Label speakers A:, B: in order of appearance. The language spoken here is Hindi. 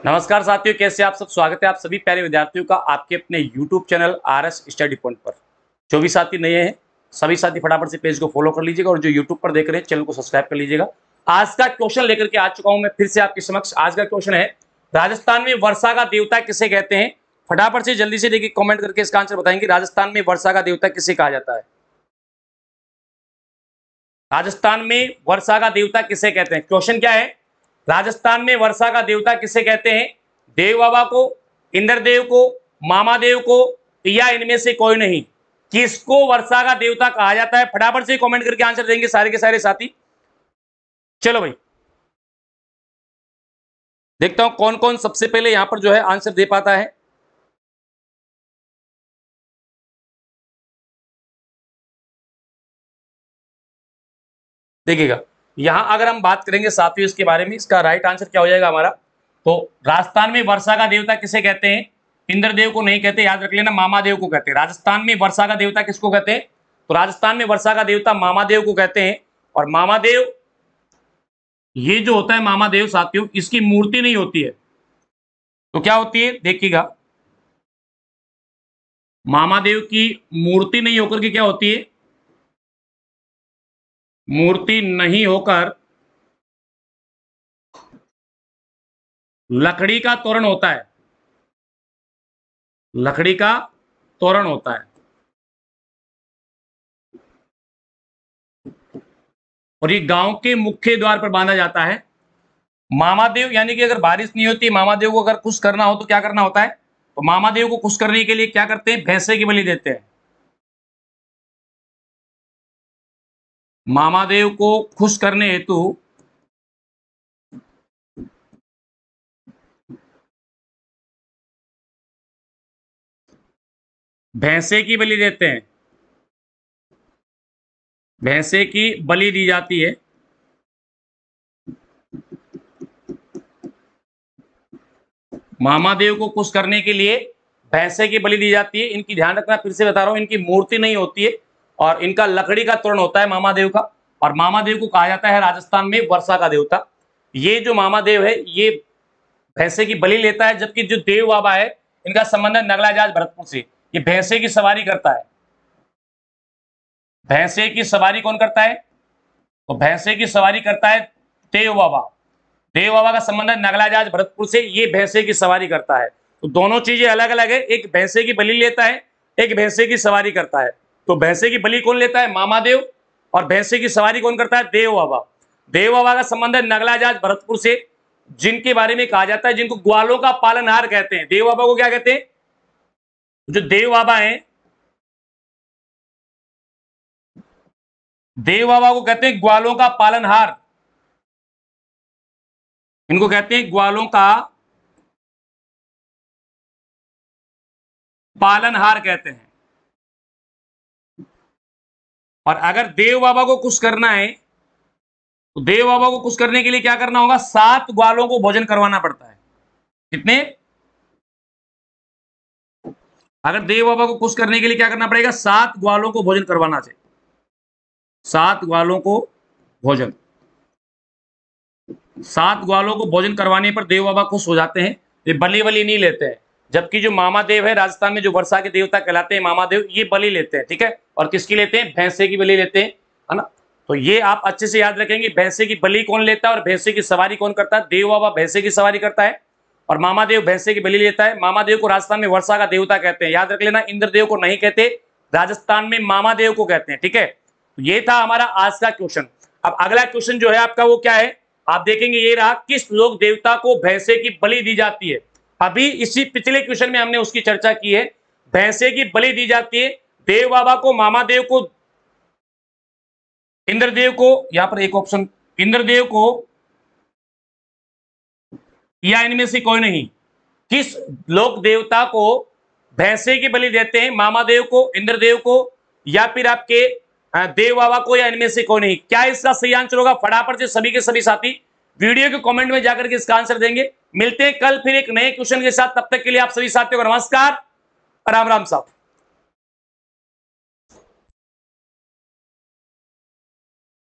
A: नमस्कार साथियों, कैसे आप सब। स्वागत है आप सभी प्यारे विद्यार्थियों का आपके अपने YouTube channel RS study point पर। जो भी साथी नए हैं सभी साथी फटाफट से पेज को फॉलो कर लीजिएगा और जो YouTube पर देख रहे हैं चैनल को सब्सक्राइब कर लीजिएगा। आज का क्वेश्चन लेकर के आ चुका हूं मैं फिर से आपके समक्ष। आज का क्वेश्चन है, राजस्थान में वर्षा का देवता किसे कहते हैं। फटाफट से जल्दी से देखिए, कॉमेंट करके इसका आंसर बताएंगे। राजस्थान में वर्षा का देवता किसे कहा जाता है। राजस्थान में वर्षा का देवता किसे कहते हैं। क्वेश्चन क्या है, राजस्थान में वर्षा का देवता किसे कहते हैं। देव बाबा को, इंद्रदेव को, मामादेव को, या इनमें से कोई नहीं। किसको वर्षा का देवता कहा जाता है। फटाफट से कमेंट करके आंसर देंगे सारे के सारे साथी। चलो भाई, देखता हूं कौन कौन सबसे पहले यहां पर जो है आंसर दे पाता है। देखिएगा, यहां अगर हम बात करेंगे साथियों इसके बारे में, इसका राइट आंसर क्या हो जाएगा हमारा। तो राजस्थान में वर्षा का देवता किसे कहते हैं। इंद्रदेव को नहीं कहते, याद रख लेना, मामादेव को कहते हैं। राजस्थान में वर्षा का देवता किसको कहते हैं। तो राजस्थान में वर्षा का देवता मामादेव को कहते हैं। और मामादेव, ये जो होता है मामादेव साथियों, इसकी मूर्ति नहीं होती है। तो क्या होती है देखिएगा, मामादेव की मूर्ति नहीं होकर के क्या होती है, मूर्ति नहीं होकर लकड़ी का तोरण होता है। लकड़ी का तोरण होता है और ये गांव के मुख्य द्वार पर बांधा जाता है। मामादेव यानी कि अगर बारिश नहीं होती, मामादेव को अगर खुश करना हो तो क्या करना होता है। तो मामादेव को खुश करने के लिए क्या करते हैं, भैंसे की बलि देते हैं। मामादेव को खुश करने हेतु भैंसे की बलि देते हैं। भैंसे की बलि दी जाती है। मामादेव को खुश करने के लिए भैंसे की बलि दी जाती है। इनकी ध्यान रखना, फिर से बता रहा हूं, इनकी मूर्ति नहीं होती है और इनका लकड़ी का तोरण होता है मामादेव का। और मामादेव को कहा जाता है राजस्थान में वर्षा का देवता। ये जो मामादेव है ये भैंसे की बलि लेता है, जबकि जो देव बाबा है इनका संबंध है नगलाजाज भरतपुर से। ये भैंसे की सवारी करता है। भैंसे की सवारी कौन करता है। तो भैंसे की सवारी करता है देव बाबा। देव बाबा का संबंध है नगलाजाज भरतपुर से। ये भैंसे की सवारी करता है। तो दोनों चीजें अलग अलग है, एक भैंसे की बलि लेता है, एक भैंसे की सवारी करता है। तो भैंसे की बलि कौन लेता है, मामादेव, और भैंसे की सवारी कौन करता है, देव बाबा। देव बाबा का संबंध है नगलाजाज भरतपुर से, जिनके बारे में कहा जाता है, जिनको ग्वालों का पालनहार कहते हैं। देव बाबा को क्या कहते हैं, जो देव बाबा हैं, देव बाबा को कहते हैं ग्वालों का पालनहार। इनको कहते हैं ग्वालों का पालनहार कहते हैं। और अगर देव बाबा को खुश करना है तो देव बाबा को खुश करने के लिए क्या करना होगा, 7 ग्वालों को भोजन करवाना पड़ता है। कितने, अगर देव बाबा को खुश करने के लिए क्या करना पड़ेगा, 7 ग्वालों को भोजन करवाना चाहिए। 7 ग्वालों को भोजन, 7 ग्वालों को भोजन करवाने पर देव बाबा खुश हो जाते हैं। ये बलि नहीं लेते हैं। जबकि जो मामादेव है राजस्थान में, जो वर्षा के देवता कहलाते हैं मामादेव, ये बलि लेते हैं। ठीक है, और किसकी लेते हैं, भैंसे की बलि लेते हैं, है ना। तो ये आप अच्छे से याद रखेंगे, भैंसे की बलि कौन लेता है और भैंसे की सवारी कौन करता है। देव बाबा भैंसे की सवारी करता है और मामादेव भैंसे की बलि लेता है। मामादेव को राजस्थान में वर्षा का देवता कहते हैं, याद रख लेना। इंद्रदेव को नहीं कहते, राजस्थान में मामादेव को कहते हैं। ठीक है, तो ये था हमारा आज का क्वेश्चन। अब अगला क्वेश्चन जो है आपका वो क्या है, आप देखेंगे ये रहा, किस लोक देवता को भैंसे की बलि दी जाती है। अभी इसी पिछले क्वेश्चन में हमने उसकी चर्चा की है। भैंसे की बलि दी जाती है देव बाबा को, मामादेव को, इंद्रदेव को, यहां पर एक ऑप्शन, इंद्रदेव को, या इनमें से कोई नहीं। किस लोक देवता को भैंसे की बलि देते हैं, मामादेव को, इंद्रदेव को, या फिर आपके देव बाबा को, या इनमें से कोई नहीं। क्या इसका सही आंसर होगा, फटाफट से सभी के सभी साथी वीडियो के कमेंट में जाकर के इसका आंसर देंगे। मिलते हैं कल फिर एक नए क्वेश्चन के साथ, तब तक के लिए आप सभी साथियों को नमस्कार, राम राम साहब।